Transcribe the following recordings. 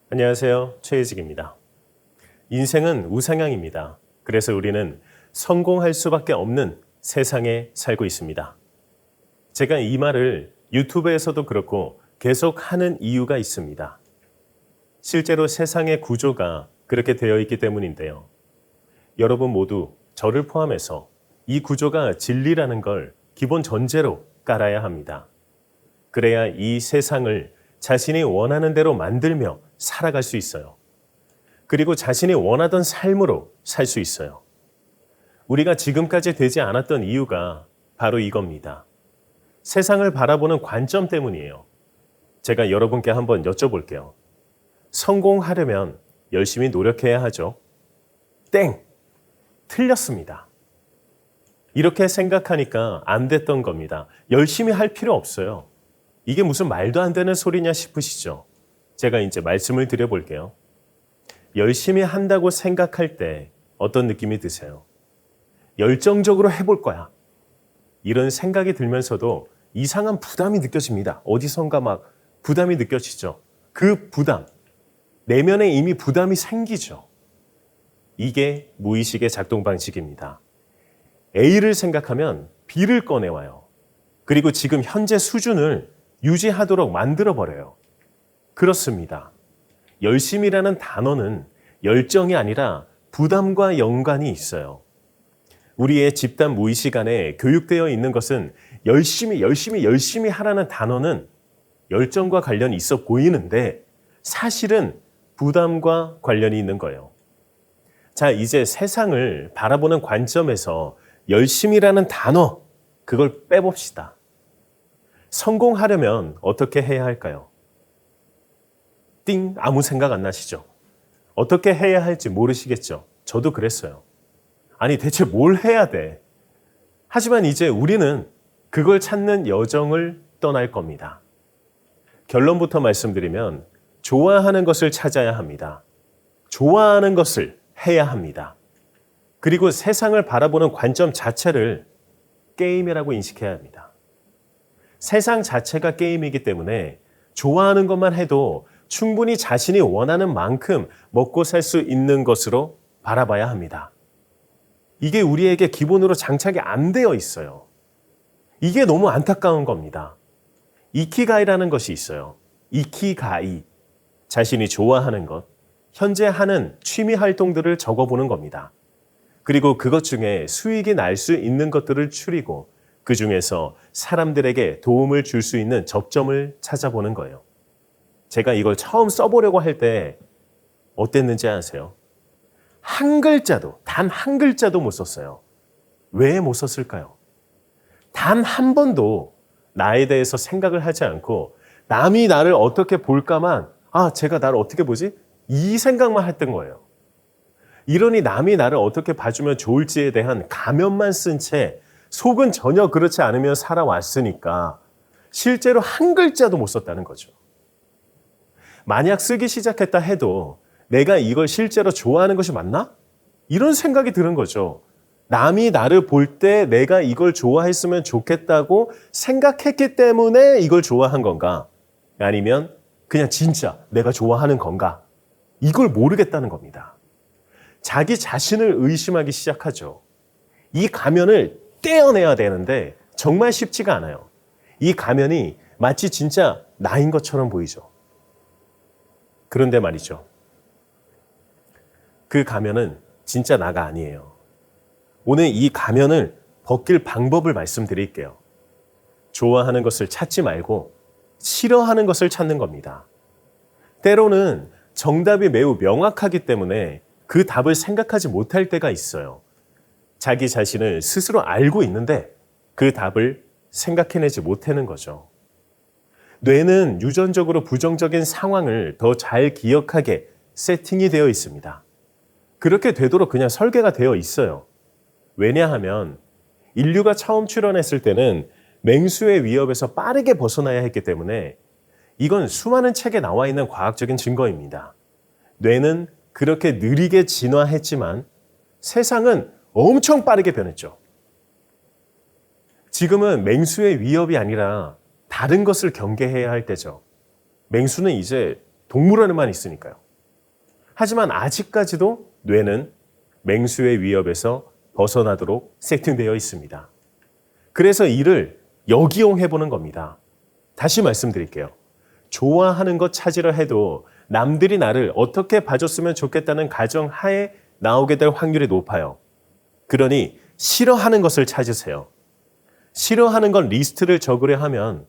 안녕하세요. 최혜직입니다. 인생은 우상향입니다. 그래서 우리는 성공할 수밖에 없는 세상에 살고 있습니다. 제가 이 말을 유튜브에서도 그렇고 계속 하는 이유가 있습니다. 실제로 세상의 구조가 그렇게 되어 있기 때문인데요. 여러분 모두 저를 포함해서 이 구조가 진리라는 걸 기본 전제로 깔아야 합니다. 그래야 이 세상을 자신이 원하는 대로 만들며 살아갈 수 있어요. 그리고 자신이 원하던 삶으로 살 수 있어요. 우리가 지금까지 되지 않았던 이유가 바로 이겁니다. 세상을 바라보는 관점 때문이에요. 제가 여러분께 한번 여쭤볼게요. 성공하려면 열심히 노력해야 하죠. 땡! 틀렸습니다. 이렇게 생각하니까 안 됐던 겁니다. 열심히 할 필요 없어요. 이게 무슨 말도 안 되는 소리냐 싶으시죠? 제가 이제 말씀을 드려볼게요. 열심히 한다고 생각할 때 어떤 느낌이 드세요? 열정적으로 해볼 거야. 이런 생각이 들면서도 이상한 부담이 느껴집니다. 어디선가 막 부담이 느껴지죠? 그 부담, 내면에 이미 부담이 생기죠. 이게 무의식의 작동 방식입니다. A를 생각하면 B를 꺼내와요. 그리고 지금 현재 수준을 유지하도록 만들어버려요. 그렇습니다. 열심이라는 단어는 열정이 아니라 부담과 연관이 있어요. 우리의 집단 무의식 안에 교육되어 있는 것은 열심히 하라는 단어는 열정과 관련이 있어 보이는데 사실은 부담과 관련이 있는 거예요. 자, 이제 세상을 바라보는 관점에서 열심이라는 단어, 그걸 빼봅시다. 성공하려면 어떻게 해야 할까요? 띵! 아무 생각 안 나시죠? 어떻게 해야 할지 모르시겠죠? 저도 그랬어요. 아니, 대체 뭘 해야 돼? 하지만 이제 우리는 그걸 찾는 여정을 떠날 겁니다. 결론부터 말씀드리면 좋아하는 것을 찾아야 합니다. 좋아하는 것을 해야 합니다. 그리고 세상을 바라보는 관점 자체를 게임이라고 인식해야 합니다. 세상 자체가 게임이기 때문에 좋아하는 것만 해도 충분히 자신이 원하는 만큼 먹고 살 수 있는 것으로 바라봐야 합니다. 이게 우리에게 기본으로 장착이 안 되어 있어요. 이게 너무 안타까운 겁니다. 이키가이라는 것이 있어요. 이키가이. 자신이 좋아하는 것, 현재 하는 취미 활동들을 적어보는 겁니다. 그리고 그것 중에 수익이 날 수 있는 것들을 추리고 그 중에서 사람들에게 도움을 줄 수 있는 접점을 찾아보는 거예요. 제가 이걸 처음 써보려고 할 때 어땠는지 아세요? 한 글자도, 단 한 글자도 못 썼어요. 왜 못 썼을까요? 단 한 번도 나에 대해서 생각을 하지 않고 남이 나를 어떻게 볼까만, 제가 나를 어떻게 보지? 이 생각만 했던 거예요. 이러니 남이 나를 어떻게 봐주면 좋을지에 대한 가면만 쓴 채 속은 전혀 그렇지 않으면 살아왔으니까 실제로 한 글자도 못 썼다는 거죠. 만약 쓰기 시작했다 해도 내가 이걸 실제로 좋아하는 것이 맞나? 이런 생각이 드는 거죠. 남이 나를 볼 때 내가 이걸 좋아했으면 좋겠다고 생각했기 때문에 이걸 좋아한 건가? 아니면 그냥 진짜 내가 좋아하는 건가? 이걸 모르겠다는 겁니다. 자기 자신을 의심하기 시작하죠. 이 가면을 떼어내야 되는데 정말 쉽지가 않아요. 이 가면이 마치 진짜 나인 것처럼 보이죠. 그런데 말이죠. 그 가면은 진짜 나가 아니에요. 오늘 이 가면을 벗길 방법을 말씀드릴게요. 좋아하는 것을 찾지 말고 싫어하는 것을 찾는 겁니다. 때로는 정답이 매우 명확하기 때문에 그 답을 생각하지 못할 때가 있어요. 자기 자신을 스스로 알고 있는데 그 답을 생각해내지 못하는 거죠. 뇌는 유전적으로 부정적인 상황을 더 잘 기억하게 세팅이 되어 있습니다. 그렇게 되도록 그냥 설계가 되어 있어요. 왜냐하면 인류가 처음 출현했을 때는 맹수의 위협에서 빠르게 벗어나야 했기 때문에 이건 수많은 책에 나와 있는 과학적인 증거입니다. 뇌는 그렇게 느리게 진화했지만 세상은 엄청 빠르게 변했죠. 지금은 맹수의 위협이 아니라 다른 것을 경계해야 할 때죠. 맹수는 이제 동물원에만 있으니까요. 하지만 아직까지도 뇌는 맹수의 위협에서 벗어나도록 세팅되어 있습니다. 그래서 이를 역이용해 보는 겁니다. 다시 말씀드릴게요. 좋아하는 것 찾으려 해도 남들이 나를 어떻게 봐줬으면 좋겠다는 가정 하에 나오게 될 확률이 높아요. 그러니 싫어하는 것을 찾으세요. 싫어하는 건 리스트를 적으려 하면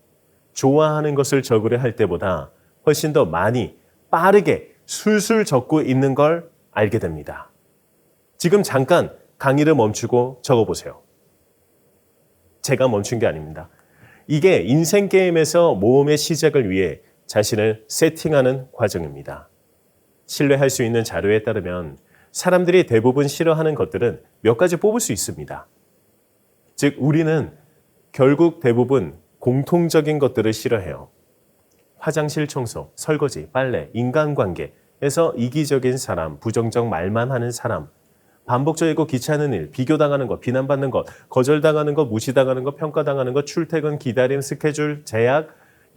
좋아하는 것을 적으려 할 때보다 훨씬 더 많이 빠르게 술술 적고 있는 걸 알게 됩니다. 지금 잠깐 강의를 멈추고 적어보세요. 제가 멈춘 게 아닙니다. 이게 인생 게임에서 모험의 시작을 위해 자신을 세팅하는 과정입니다. 신뢰할 수 있는 자료에 따르면 사람들이 대부분 싫어하는 것들은 몇 가지 뽑을 수 있습니다. 즉, 우리는 결국 대부분 공통적인 것들을 싫어해요. 화장실 청소, 설거지, 빨래, 인간관계에서 이기적인 사람, 부정적 말만 하는 사람, 반복적이고 귀찮은 일, 비교당하는 것, 비난받는 것, 거절당하는 것, 무시당하는 것, 평가당하는 것, 출퇴근, 기다림, 스케줄, 제약,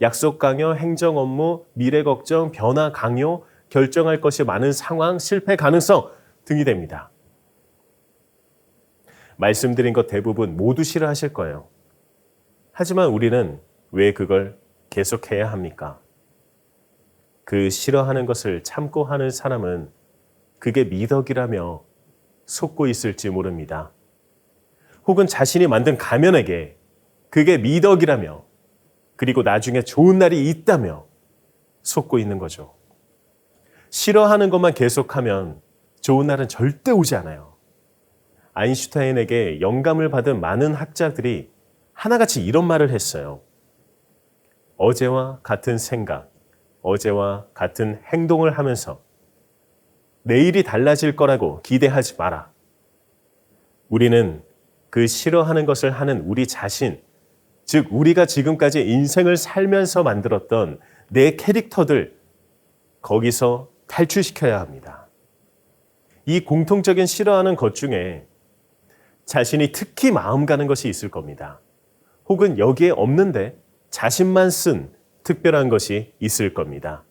약속 강요, 행정 업무, 미래 걱정, 변화 강요, 결정할 것이 많은 상황, 실패 가능성 등이 됩니다. 말씀드린 것 대부분 모두 싫어하실 거예요. 하지만 우리는 왜 그걸 계속해야 합니까? 그 싫어하는 것을 참고 하는 사람은 그게 미덕이라며 속고 있을지 모릅니다. 혹은 자신이 만든 가면에게 그게 미덕이라며 그리고 나중에 좋은 날이 있다며 속고 있는 거죠. 싫어하는 것만 계속하면 좋은 날은 절대 오지 않아요. 아인슈타인에게 영감을 받은 많은 학자들이 하나같이 이런 말을 했어요. 어제와 같은 생각, 어제와 같은 행동을 하면서 내일이 달라질 거라고 기대하지 마라. 우리는 그 싫어하는 것을 하는 우리 자신, 즉 우리가 지금까지 인생을 살면서 만들었던 내 캐릭터들, 거기서 탈출시켜야 합니다. 이 공통적인 싫어하는 것 중에 자신이 특히 마음 가는 것이 있을 겁니다. 혹은 여기에 없는데 자신만 쓴 특별한 것이 있을 겁니다.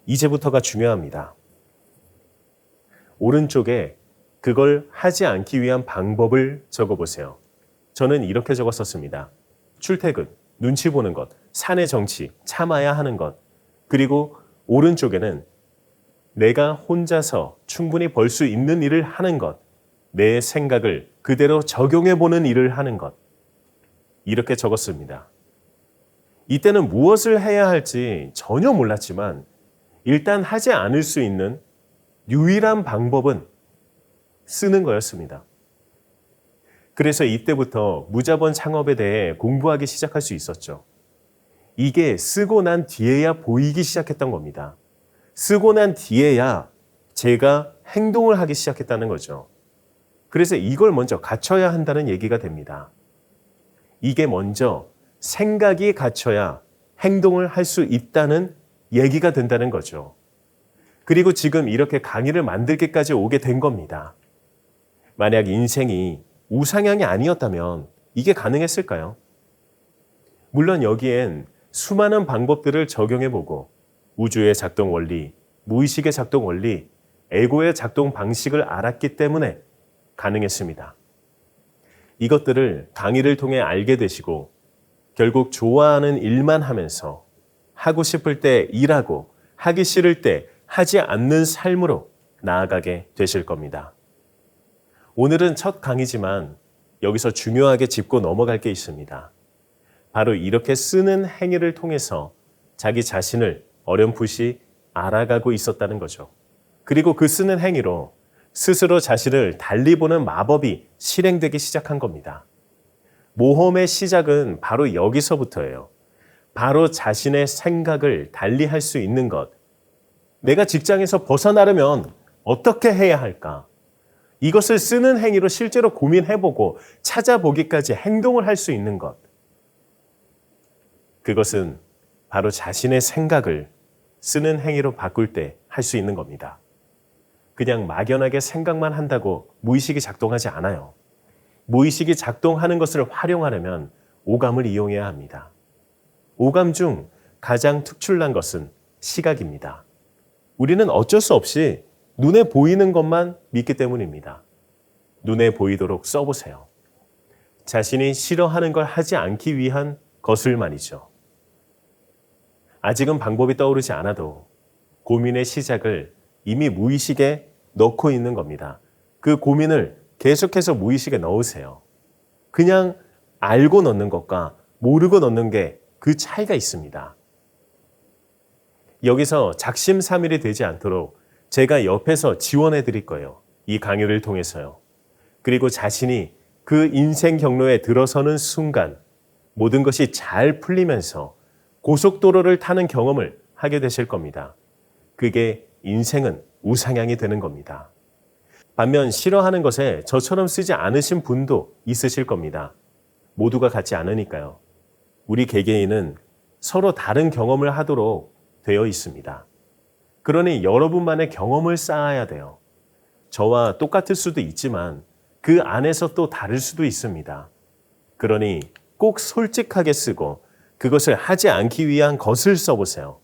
이제부터가 중요합니다. 오른쪽에 그걸 하지 않기 위한 방법을 적어보세요. 저는 이렇게 적었었습니다. 출퇴근, 눈치 보는 것, 사내 정치, 참아야 하는 것, 그리고 오른쪽에는 내가 혼자서 충분히 벌 수 있는 일을 하는 것, 내 생각을 그대로 적용해보는 일을 하는 것, 이렇게 적었습니다. 이때는 무엇을 해야 할지 전혀 몰랐지만 일단 하지 않을 수 있는 유일한 방법은 쓰는 거였습니다. 그래서 이때부터 무자본 창업에 대해 공부하기 시작할 수 있었죠. 이게 쓰고 난 뒤에야 보이기 시작했던 겁니다. 쓰고 난 뒤에야 제가 행동을 하기 시작했다는 거죠. 그래서 이걸 먼저 갖춰야 한다는 얘기가 됩니다. 이게 먼저 생각이 갖춰야 행동을 할 수 있다는 얘기가 된다는 거죠. 그리고 지금 이렇게 강의를 만들기까지 오게 된 겁니다. 만약 인생이 우상향이 아니었다면 이게 가능했을까요? 물론 여기엔 수많은 방법들을 적용해보고 우주의 작동 원리, 무의식의 작동 원리, 에고의 작동 방식을 알았기 때문에 가능했습니다. 이것들을 강의를 통해 알게 되시고 결국 좋아하는 일만 하면서 하고 싶을 때 일하고 하기 싫을 때 하지 않는 삶으로 나아가게 되실 겁니다. 오늘은 첫 강의지만 여기서 중요하게 짚고 넘어갈 게 있습니다. 바로 이렇게 쓰는 행위를 통해서 자기 자신을 어렴풋이 알아가고 있었다는 거죠. 그리고 그 쓰는 행위로 스스로 자신을 달리 보는 마법이 실행되기 시작한 겁니다. 모험의 시작은 바로 여기서부터예요. 바로 자신의 생각을 달리 할 수 있는 것. 내가 직장에서 벗어나려면 어떻게 해야 할까? 이것을 쓰는 행위로 실제로 고민해보고 찾아보기까지 행동을 할 수 있는 것. 그것은 바로 자신의 생각을 쓰는 행위로 바꿀 때 할 수 있는 겁니다. 그냥 막연하게 생각만 한다고 무의식이 작동하지 않아요. 무의식이 작동하는 것을 활용하려면 오감을 이용해야 합니다. 오감 중 가장 특출난 것은 시각입니다. 우리는 어쩔 수 없이 눈에 보이는 것만 믿기 때문입니다. 눈에 보이도록 써보세요. 자신이 싫어하는 걸 하지 않기 위한 것을 말이죠. 아직은 방법이 떠오르지 않아도 고민의 시작을 이미 무의식에 넣고 있는 겁니다. 그 고민을 계속해서 무의식에 넣으세요. 그냥 알고 넣는 것과 모르고 넣는 게 그 차이가 있습니다. 여기서 작심삼일이 되지 않도록 제가 옆에서 지원해 드릴 거예요. 이 강의를 통해서요. 그리고 자신이 그 인생 경로에 들어서는 순간 모든 것이 잘 풀리면서 고속도로를 타는 경험을 하게 되실 겁니다. 그게 인생은 우상향이 되는 겁니다. 반면 싫어하는 것에 저처럼 쓰지 않으신 분도 있으실 겁니다. 모두가 같지 않으니까요. 우리 개개인은 서로 다른 경험을 하도록 되어 있습니다. 그러니 여러분만의 경험을 쌓아야 돼요. 저와 똑같을 수도 있지만 그 안에서 또 다를 수도 있습니다. 그러니 꼭 솔직하게 쓰고 그것을 하지 않기 위한 것을 써보세요.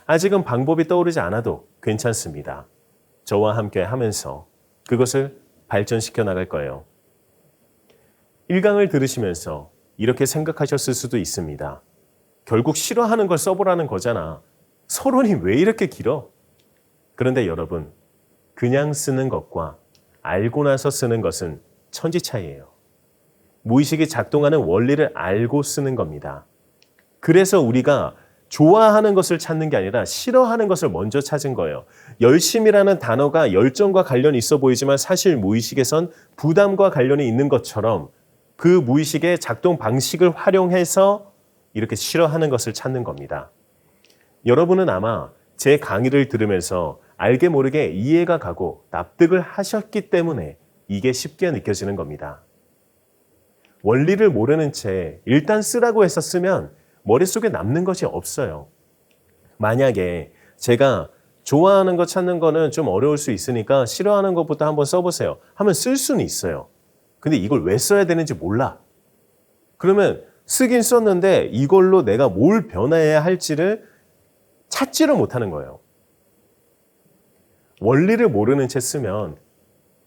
아직은 방법이 떠오르지 않아도 괜찮습니다. 저와 함께 하면서 그것을 발전시켜 나갈 거예요. 1강을 들으시면서 이렇게 생각하셨을 수도 있습니다. 결국 싫어하는 걸 써보라는 거잖아. 서론이 왜 이렇게 길어? 그런데 여러분, 그냥 쓰는 것과 알고 나서 쓰는 것은 천지 차이예요. 무의식이 작동하는 원리를 알고 쓰는 겁니다. 그래서 우리가 좋아하는 것을 찾는 게 아니라 싫어하는 것을 먼저 찾은 거예요. 열심이라는 단어가 열정과 관련이 있어 보이지만 사실 무의식에선 부담과 관련이 있는 것처럼 그 무의식의 작동 방식을 활용해서 이렇게 싫어하는 것을 찾는 겁니다. 여러분은 아마 제 강의를 들으면서 알게 모르게 이해가 가고 납득을 하셨기 때문에 이게 쉽게 느껴지는 겁니다. 원리를 모르는 채 일단 쓰라고 해서 쓰면 머릿속에 남는 것이 없어요. 만약에 제가 좋아하는 거 찾는 거는 좀 어려울 수 있으니까 싫어하는 것부터 한번 써보세요 하면 쓸 수는 있어요. 근데 이걸 왜 써야 되는지 몰라. 그러면 쓰긴 썼는데 이걸로 내가 뭘 변화해야 할지를 찾지를 못하는 거예요. 원리를 모르는 채 쓰면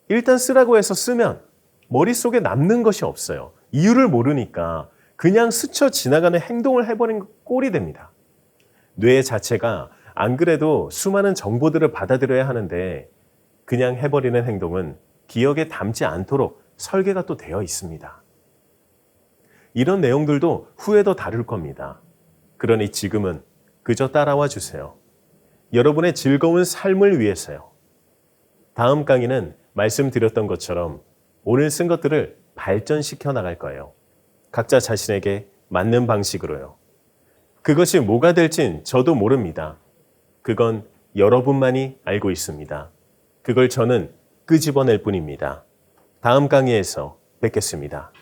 일단 쓰라고 해서 쓰면 머릿속에 남는 것이 없어요. 이유를 모르니까 그냥 스쳐 지나가는 행동을 해버린 꼴이 됩니다. 뇌 자체가 안 그래도 수많은 정보들을 받아들여야 하는데 그냥 해버리는 행동은 기억에 담지 않도록 설계가 또 되어 있습니다. 이런 내용들도 후에도 다룰 겁니다. 그러니 지금은 그저 따라와 주세요. 여러분의 즐거운 삶을 위해서요. 다음 강의는 말씀드렸던 것처럼 오늘 쓴 것들을 발전시켜 나갈 거예요. 각자 자신에게 맞는 방식으로요. 그것이 뭐가 될진 저도 모릅니다. 그건 여러분만이 알고 있습니다. 그걸 저는 끄집어낼 뿐입니다. 다음 강의에서 뵙겠습니다.